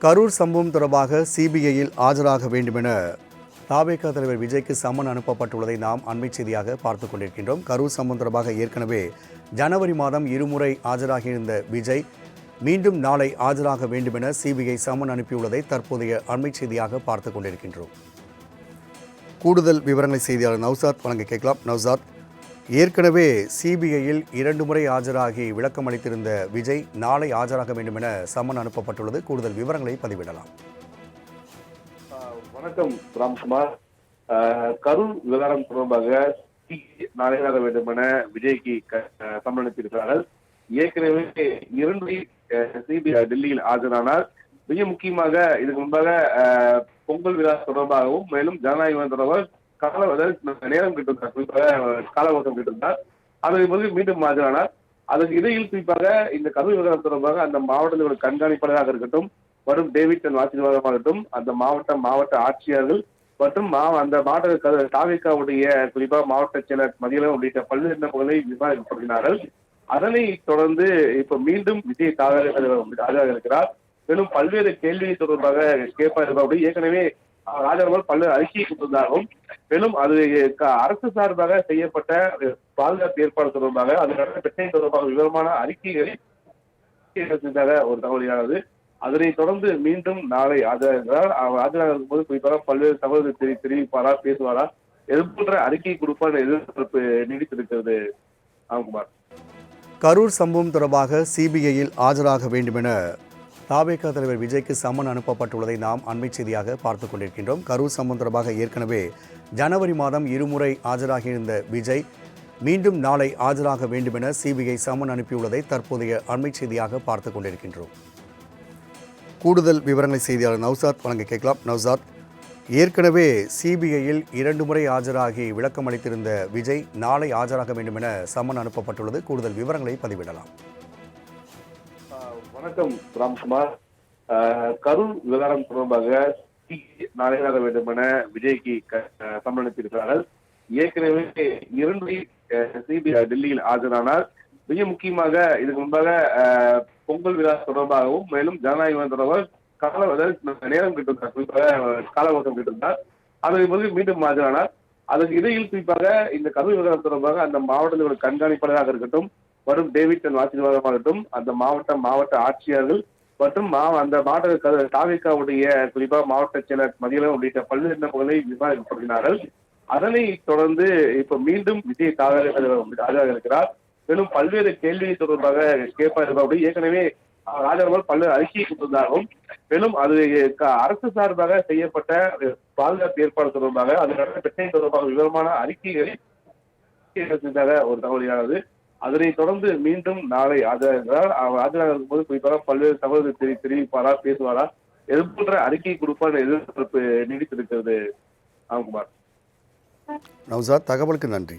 கரூர் சம்பவம் தொடர்பாக சிபிஐயில் ஆஜராக வேண்டுமென தாவேகா தலைவர் விஜய்க்கு சம்மன் அனுப்பப்பட்டுள்ளதை நாம் அண்மை செய்தியாக பார்த்துக் கொண்டிருக்கின்றோம். கரூர் சம்பவம் தொடர்பாக ஏற்கனவே ஜனவரி மாதம் இருமுறை ஆஜராகியிருந்த விஜய் மீண்டும் நாளை ஆஜராக வேண்டுமென சிபிஐ சம்மன் அனுப்பியுள்ளதை தற்போதைய அண்மை செய்தியாக பார்த்துக் கொண்டிருக்கின்றோம். கூடுதல் விவரங்களை செய்தியாளர் நௌசாத் வழங்க கேட்கலாம். நௌசாத், ஏற்கனவே சிபிஐயில் 2 முறை ஆஜராகி விளக்கம் அளித்திருந்த விஜய் நாளை ஆஜராக வேண்டும் என சம்மன் அனுப்பப்பட்டுள்ளது. கூடுதல் விவரங்களை பதிவிடலாம். வணக்கம் ராம்குமார். கரூர் விவகாரம் தொடர்பாக நாளை ஆக வேண்டும் என விஜய்க்கு சம்மன் அனுப்பியிருக்கிறார்கள். ஏற்கனவே 2 சிபிஐ டெல்லியில் ஆஜரானார். மிக முக்கியமாக இதுக்கு முன்பாக பொங்கல் விழா தொடர்பாகவும் மேலும் ஜனநாயக தொடர்பாக நேரம் கேட்டிருந்தார், காலவசம் கேட்டிருந்தார். அதற்கு பிறகு மீண்டும் ஆஜரானார். அதற்கு இடையில் குறிப்பாக இந்த கரூர் விவகாரம் தொடர்பாக அந்த மாவட்டத்தோட கண்காணிப்பாளராக இருக்கட்டும், வரும் டேவிட் ஆசீர்வாதமாகட்டும், அந்த மாவட்ட ஆட்சியர்கள் மற்றும் அந்த மாவட்ட தாவேகாவுடைய குறிப்பாக மாவட்ட செயலர் மதியம் உள்ளிட்ட பல்வேறு நபர்களை விவாதிக்கப்படுகிறார்கள். அதனை தொடர்ந்து இப்ப மீண்டும் விஜய் ஆஜராக இருக்கிறார். மேலும் பல்வேறு கேள்வி தொடர்பாக கேட்பார். ஏற்கனவே ராஜாமல் பல்வேறு அறிக்கையை கொடுத்திருந்தாகவும் மேலும் அது அரசு சார்பாக செய்யப்பட்ட பாதுகாப்பு ஏற்பாடு தொடர்பாக அதற்கான பிரச்சனை தொடர்பாக விவரமான அறிக்கைகளை ஒரு தகவலானது. அதனைத் தொடர்ந்து மீண்டும் நாளை ஆஜராகிறார். ஆஜராகும் போது குறிப்பாக பல்வேறு தகவல்கள் தெரிவிப்பாரா, பேசுவாரா, எது போன்ற அறிக்கை கொடுப்பார் எதிர்பார்ப்பு நீடித்திருக்கிறது. ராம்குமார், கரூர் சம்பவம் தொடர்பாக சிபிஐயில் ஆஜராக வேண்டும் என தாவேகா தலைவர் விஜய்க்கு சம்மன் அனுப்பப்பட்டுள்ளதை நாம் அண்மை செய்தியாக பார்த்துக் கொண்டிருக்கின்றோம். கரூர் சம்பவம் தொடர்பாக ஏற்கனவே ஜனவரி மாதம் இருமுறை ஆஜராகியிருந்த விஜய் மீண்டும் நாளை ஆஜராக வேண்டும் என சிபிஐ சம்மன் அனுப்பியுள்ளதை தற்போதைய அண்மை செய்தியாக பார்த்துக் கொண்டிருக்கின்றோம். கூடுதல் விவரங்களை செய்தியாளர் நௌசாத் வழங்க கேட்கலாம். நௌசாத், ஏற்கனவே சிபிஐயில் 2 முறை ஆஜராகி விளக்கம் அளித்திருந்த விஜய் நாளை ஆஜராக வேண்டும் என சம்மன் அனுப்பப்பட்டுள்ளது. கூடுதல் விவரங்களை பதிவிடலாம். வணக்கம் ராம்குமார். கரூர் விவகாரம் தொடர்பாக நாளை ஆக வேண்டும் என விஜய்க்கு சம்மன் அனுப்பியிருக்கிறார்கள். ஏற்கனவே 2 சிபிஐ டெல்லியில் ஆஜரானார். மிக முக்கியமாக இதுக்கு முன்பாக பொங்கல் விழா தொடர்பாகவும் மேலும் ஜனநாயக தொடர்பாக நேரம் கேட்டிருந்தார், காலவசம் கேட்டிருந்தார். அதற்கு பிறகு மீண்டும் ஆஜரானார். அதற்கு இடையில் குறிப்பாக இந்த கரூர் விவகாரம் தொடர்பாக அந்த மாவட்டத்தோட கண்காணிப்பாளராக இருக்கட்டும், வரும் டேவிட் ஆசீர்வாதமாகட்டும், அந்த மாவட்ட ஆட்சியர்கள் மற்றும் அந்த மாவட்ட தாவேகாவுடைய குறிப்பாக மாவட்ட செயலர் மதியம் உள்ளிட்ட பல்வேறு நபர்களை விவாதிக்கப்படுகிறார்கள். அதனை தொடர்ந்து இப்ப மீண்டும் விஜய் ஆஜராக இருக்கிறார். மேலும் பல்வேறு கேள்வி தொடர்பாக கேட்பார். ஏற்கனவே ராஜாமல் பல்வேறு அறிக்கையை கொடுத்திருந்தாகவும் மேலும் அது அரசு சார்பாக செய்யப்பட்ட பாதுகாப்பு ஏற்பாடு தொடர்பாக அதற்கான பிரச்சனை தொடர்பாக விவரமான அறிக்கைகளை ஒரு தகவலானது. அதனைத் தொடர்ந்து மீண்டும் நாளை ஆஜராகிறார். ஆஜராகும் போது குறிப்பாக பல்வேறு தகவல்கள் தெரிவிப்பாரா, பேசுவாரா, எது போன்ற அறிக்கை கொடுப்பார் எதிர்பார்ப்பு நீடித்திருக்கிறது. ராம்குமார், நௌசாத், தகவலுக்கு நன்றி.